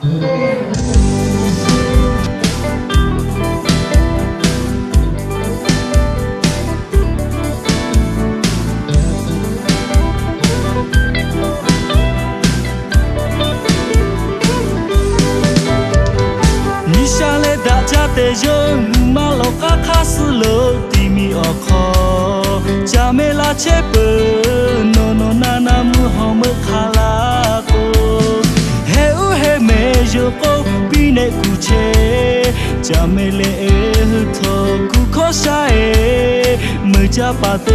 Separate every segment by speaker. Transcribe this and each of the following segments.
Speaker 1: 你想来大家的人，马路卡卡斯罗地米奥考，加梅拉切本，诺诺娜娜木好木卡拉古，嘿乌嘿没有高，比内古切，加梅雷头古考下诶，没加巴得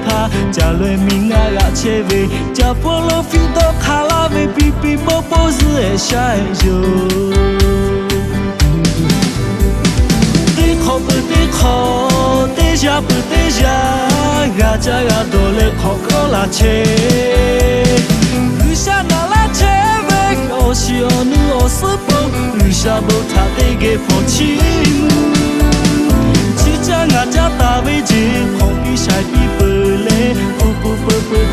Speaker 1: 帕，加瑞明啊拉切维，加波罗菲多卡拉维，比比波波是诶下哟。得下不得下，俺家俺多来考考拉切，雨下那拉切喂，我希望你我是不，雨下不他得给放弃。只讲俺家大卫子，空比晒比不累，不，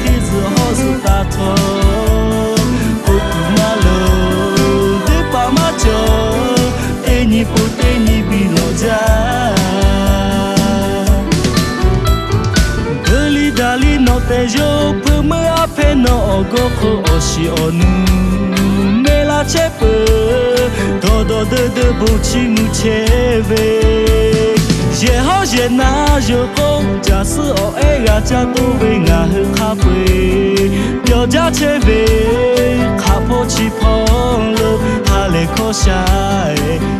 Speaker 1: 天子好是大头，不马路得把马脚，得你不得你比老家。大理诺得有不么阿佩诺个可我西奥努没拉切不多多的不起木切喂也好也那有空假使我爱呀家都为俺很咖啡表家切喂卡破起碰了哈来靠下哎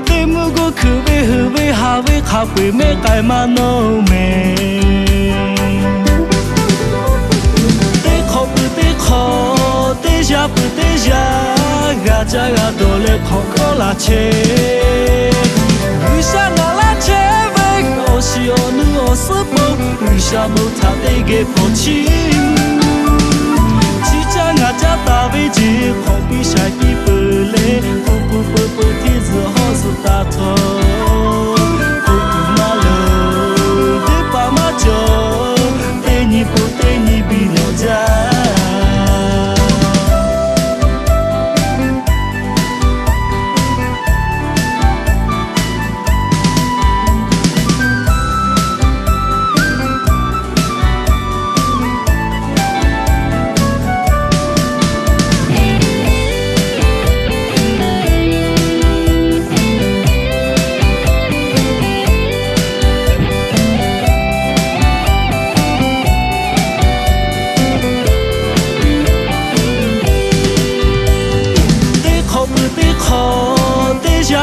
Speaker 1: 对木个可为何为哈为咖啡没改嘛 no 没得下不得下，俺家俺多来考考拉切，雨下那拉切喂，我希望你我是不，雨下不他得给放弃。只讲俺家大卫子，空比晒比不累，不，天子好是大头，不马路得把马脚，得你不得你比老家。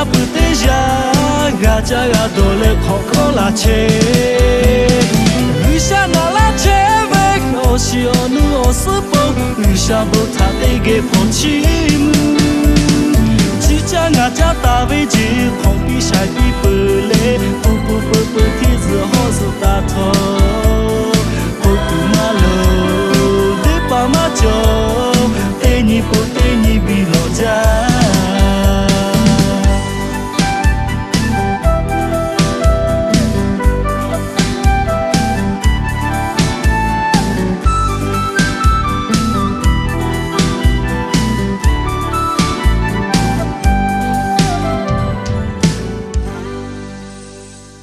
Speaker 1: 不得下，俺家俺多来考考拉切，雨下那拉切喂，我希望你我是不，雨下不他得给放弃。只讲俺家大卫子，空比晒比不累，不，天子好是大头。